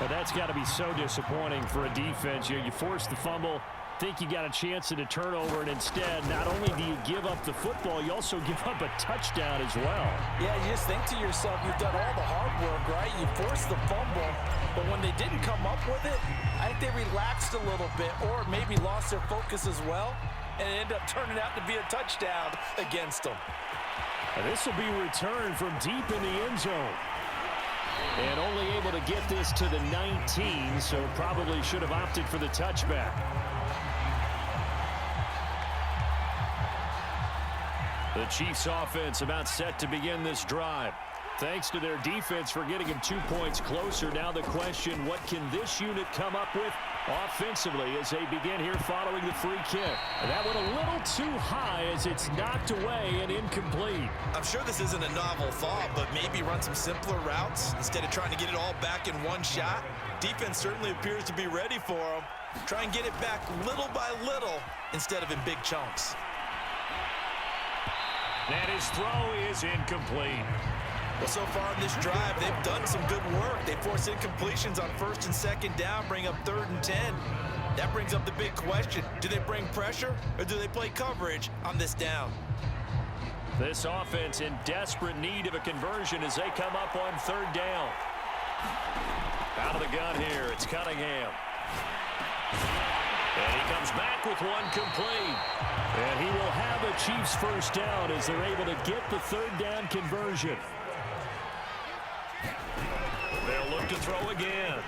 Well, that's got to be so disappointing for a defense. You force the fumble, think you got a chance at a turnover, and instead, not only do you give up the football, you also give up a touchdown as well. Yeah, you just think to yourself, you've done all the hard work, right? You forced the fumble, but when they didn't come up with it, I think they relaxed a little bit or maybe lost their focus as well, and it ended up turning out to be a touchdown against them. This will be returned from deep in the end zone. And only able to get this to the 19, so probably should have opted for the touchback. The Chiefs offense about set to begin this drive. Thanks to their defense for getting them 2 points closer. Now the question, what can this unit come up with offensively as they begin here following the free kick? And that went a little too high as it's knocked away and incomplete. I'm sure this isn't a novel thought, but maybe run some simpler routes instead of trying to get it all back in one shot. Defense certainly appears to be ready for them. Try and get it back little by little instead of in big chunks. And his throw is incomplete. Well, so far in this drive, they've done some good work. They force incompletions on 1st and 2nd down, bring up 3rd and 10. That brings up the big question. Do they bring pressure or do they play coverage on this down? This offense in desperate need of a conversion as they come up on 3rd down. Out of the gun here, it's Cunningham. And he comes back with one complete. And he will have a Chiefs first down as they're able to get the 3rd down conversion. They'll look to throw again.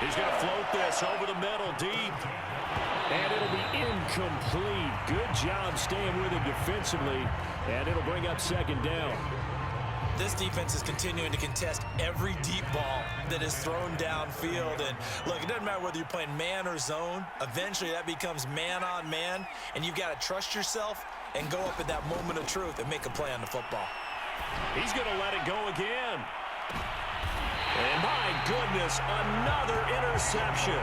He's going to float this over the middle deep. And it'll be incomplete. Good job staying with it defensively. And it'll bring up 2nd down. This defense is continuing to contest every deep ball that is thrown downfield. And look, it doesn't matter whether you're playing man or zone. Eventually that becomes man on man. And you've got to trust yourself and go up at that moment of truth and make a play on the football. He's going to let it go again. And my goodness, another interception.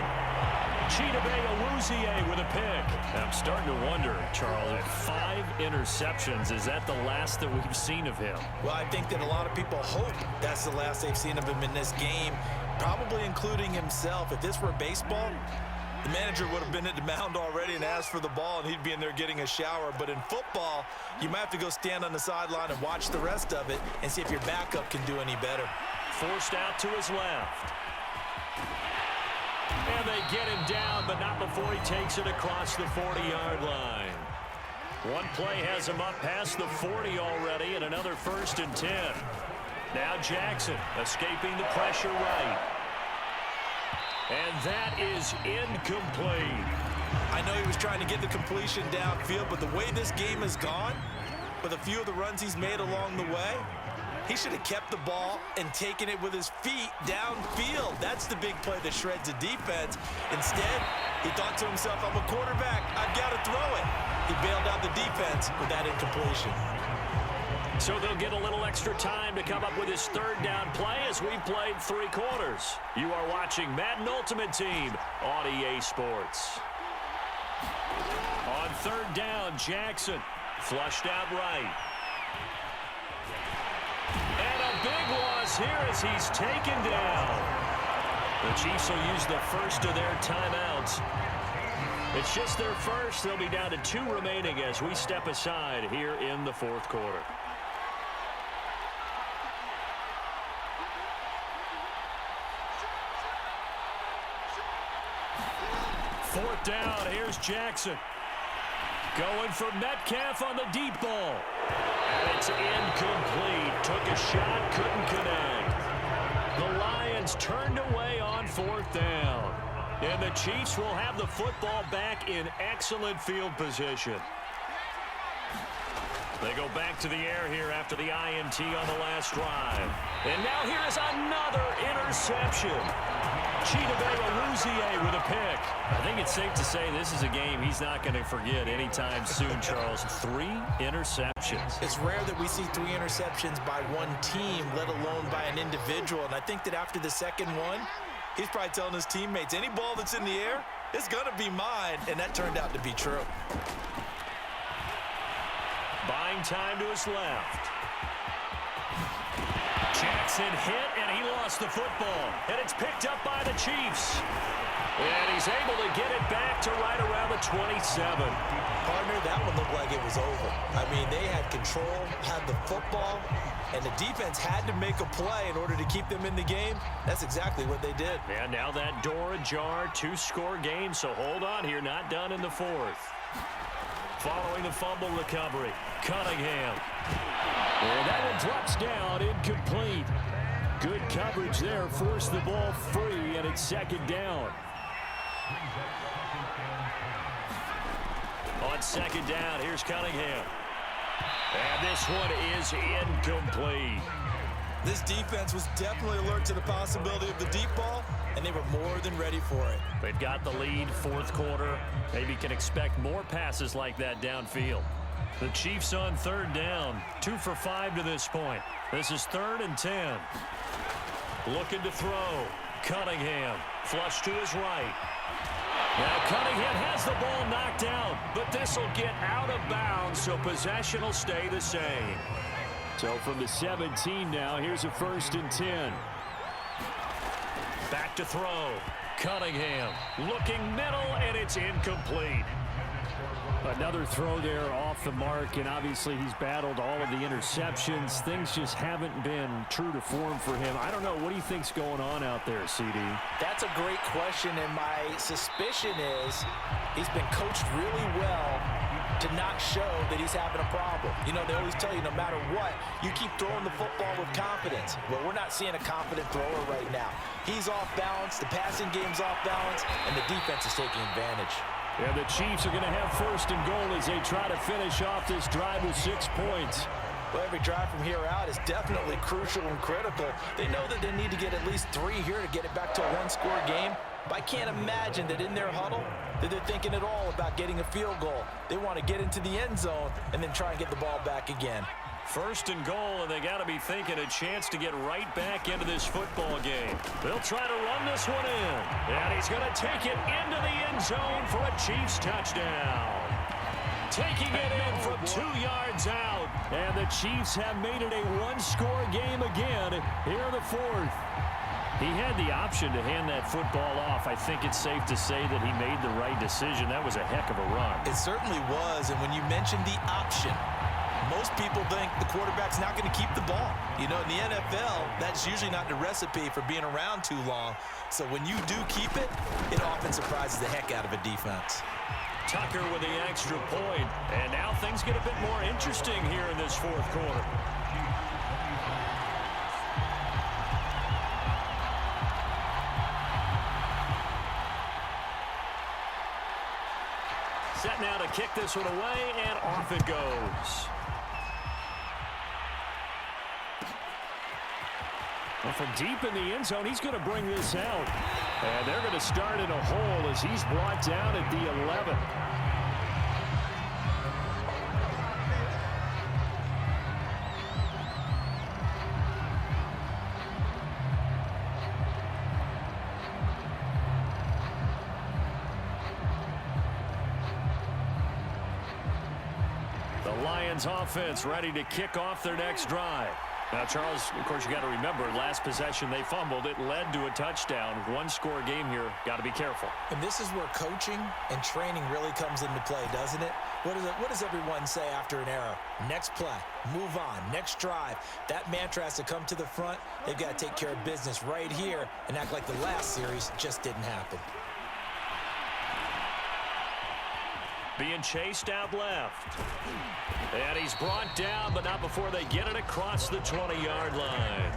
Chidobe with a pick. I'm starting to wonder, Charles, at 5 interceptions, is that the last that we've seen of him? Well, I think that a lot of people hope that's the last they've seen of him in this game, probably including himself. If this were baseball, the manager would have been at the mound already and asked for the ball, and he'd be in there getting a shower. But in football, you might have to go stand on the sideline and watch the rest of it and see if your backup can do any better. Forced out to his left. And they get him down, but not before he takes it across the 40-yard line. One play has him up past the 40 already, and another 1st and 10. Now Jackson escaping the pressure right. And that is incomplete. I know he was trying to get the completion downfield, but the way this game has gone, with a few of the runs he's made along the way, he should have kept the ball and taken it with his feet downfield. That's the big play that shreds the defense. Instead, he thought to himself, I'm a quarterback. I've got to throw it. He bailed out the defense with that incompletion. So they'll get a little extra time to come up with his 3rd down play as we've played 3 quarters. You are watching Madden Ultimate Team on EA Sports. On 3rd down, Jackson flushed out right. And a big loss here as he's taken down. The Chiefs will use the first of their timeouts. It's just their first. They'll be down to 2 remaining as we step aside here in the 4th quarter. Fourth down, here's Jackson. Going for Metcalf on the deep ball. And it's incomplete. Took a shot, couldn't connect. The Lions turned away on 4th down. And the Chiefs will have the football back in excellent field position. They go back to the air here after the INT on the last drive. And now here is another interception. Chidobe with a pick. I think it's safe to say this is a game he's not going to forget anytime soon, Charles. 3 interceptions. It's rare that we see 3 interceptions by one team, let alone by an individual. And I think that after the second one, he's probably telling his teammates, any ball that's in the air, it's going to be mine. And that turned out to be true. Buying time to his left. Jackson hit, and he lost the football, and it's picked up by the Chiefs. And he's able to get it back to right around the 27. Partner, that one looked like it was over. I mean, they had control, had the football, and the defense had to make a play in order to keep them in the game. That's exactly what they did. And now that door ajar, two-score game, so hold on here, not done in the fourth. Following the fumble recovery, Cunningham. And that one drops down, incomplete. Good coverage there, forced the ball free, and it's second down. On second down, here's Cunningham. And this one is incomplete. This defense was definitely alert to the possibility of the deep ball, and they were more than ready for it. They've got the lead, fourth quarter. Maybe can expect more passes like that downfield. The Chiefs on third down, 2 for 5 to this point. This is 3rd and 10. Looking to throw. Cunningham, flush to his right. Now Cunningham has the ball knocked down, but this will get out of bounds, so possession will stay the same. So from the 17 now, here's a 1st and 10. Back to throw. Cunningham looking middle, and it's incomplete. Another throw there off the mark, and obviously he's battled all of the interceptions. Things just haven't been true to form for him. I don't know. What do you think's going on out there, CD? That's a great question, and my suspicion is he's been coached really well to not show that he's having a problem. You know, they always tell you no matter what, you keep throwing the football with confidence. Well, we're not seeing a confident thrower right now. He's off balance, the passing game's off balance, and the defense is taking advantage. Yeah, the Chiefs are going to have 1st and goal as they try to finish off this drive with 6 points. Well, every drive from here out is definitely crucial and critical. They know that they need to get at least 3 here to get it back to a one-score game. But I can't imagine that in their huddle that they're thinking at all about getting a field goal. They want to get into the end zone and then try and get the ball back again. 1st and goal, and they got to be thinking a chance to get right back into this football game. They'll try to run this one in, and he's going to take it into the end zone for a Chiefs touchdown. Taking it in from 2 yards out, and the Chiefs have made it a one-score game again here in the fourth. He had the option to hand that football off. I think it's safe to say that he made the right decision. That was a heck of a run. It certainly was, and when you mentioned the option, most people think the quarterback's not going to keep the ball. You know, in the NFL, that's usually not the recipe for being around too long. So when you do keep it, it often surprises the heck out of a defense. Tucker with the extra point, and now things get a bit more interesting here in this fourth quarter. Set now to kick this one away, and off it goes. Well, from deep in the end zone, he's going to bring this out. And they're going to start in a hole as he's brought down at the 11. The Lions offense ready to kick off their next drive. Now, Charles, of course, you got to remember, last possession they fumbled. It led to a touchdown. One-score game here. Got to be careful. And this is where coaching and training really comes into play, doesn't it? What does everyone say after an error? Next play, move on, next drive. That mantra has to come to the front. They've got to take care of business right here and act like the last series just didn't happen. Being chased out left. And he's brought down, but not before they get it across the 20-yard line.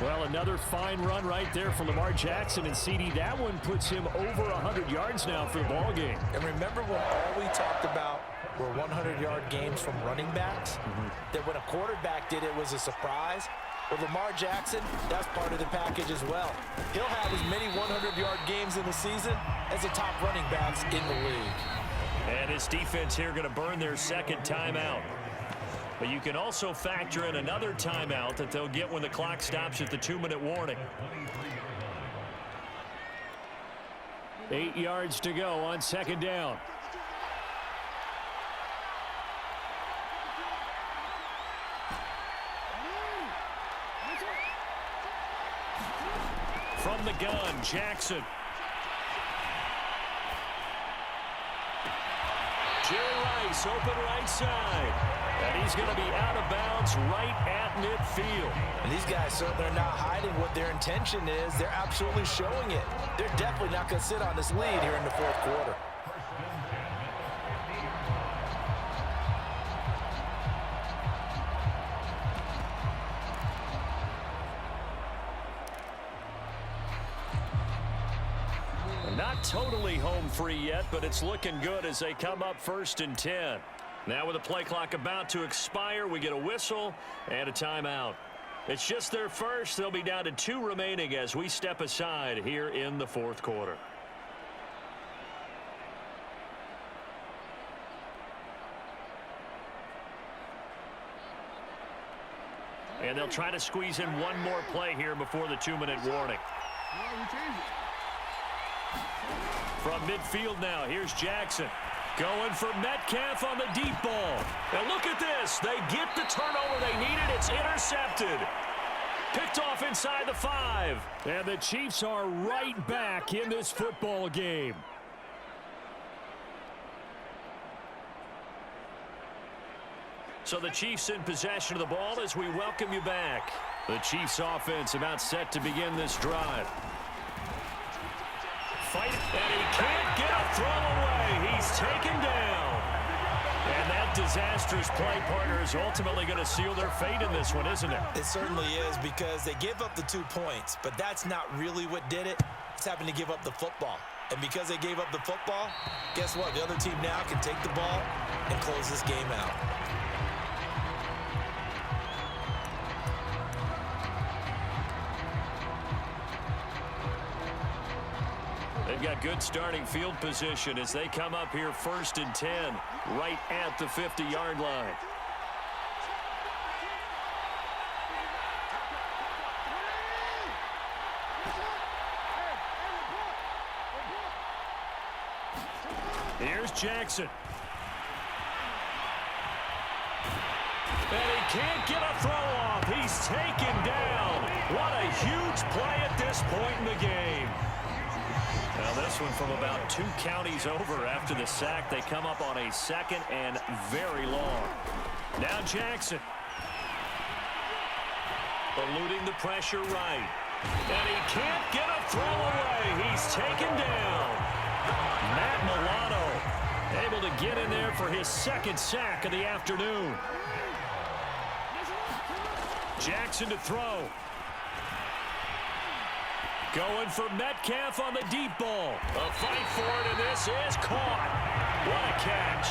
Well, another fine run right there for Lamar Jackson, and CD, that one puts him over 100 yards now for the ball game. And remember when all we talked about were 100-yard games from running backs? That when a quarterback did it was a surprise? Well, Lamar Jackson, that's part of the package as well. He'll have as many 100-yard games in the season as the top running backs in the league. And his defense here going to burn their second timeout. But you can also factor in another timeout that they'll get when the clock stops at the 2-minute warning. 8 yards to go on second down. From the gun, Jackson. Jerry Rice, open right side. And he's going to be out of bounds right at midfield. And these guys certainly are not hiding what their intention is. They're absolutely showing it. They're definitely not going to sit on this lead here in the fourth quarter. Not totally home free yet, but it's looking good as they come up 1st and 10. Now with the play clock about to expire, we get a whistle and a timeout. It's just their first. They'll be down to 2 remaining as we step aside here in the fourth quarter. And they'll try to squeeze in one more play here before the 2-minute warning. From midfield now, here's Jackson. Going for Metcalf on the deep ball. And look at this. They get the turnover they needed. It's intercepted. Picked off inside the 5. And the Chiefs are right back in this football game. So the Chiefs in possession of the ball as we welcome you back. The Chiefs offense about set to begin this drive. Fight, and he can't get a throw away. He's taken down. And that disastrous play partner is ultimately going to seal their fate in this one, isn't it? It certainly is, because they give up the 2 points, but that's not really what did it. It's having to give up the football. And because they gave up the football, guess what? The other team now can take the ball and close this game out. They've got good starting field position as they come up here 1st and 10, right at the 50-yard line. Here's Jackson. And he can't get a throw off. He's taken down. What a huge play at this point in the game. Now this one from about 2 counties over after the sack. They come up on a 2nd and very long. Now Jackson. Eluding the pressure right. And he can't get a throw away. He's taken down. Matt Milano able to get in there for his 2nd sack of the afternoon. Jackson to throw. Going for Metcalf on the deep ball. A fight for it, and this is caught. What a catch.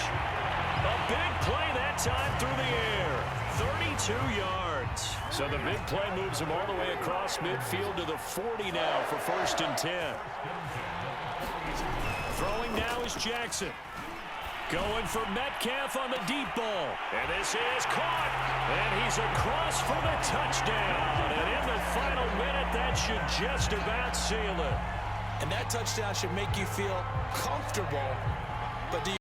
A big play that time through the air. 32 yards. So the big play moves him all the way across midfield to the 40 now for 1st and 10. Throwing now is Jackson. Going for Metcalf on the deep ball. And this is caught. And he's across for the touchdown. And in the final minute, that should just about seal it. And that touchdown should make you feel comfortable. But do you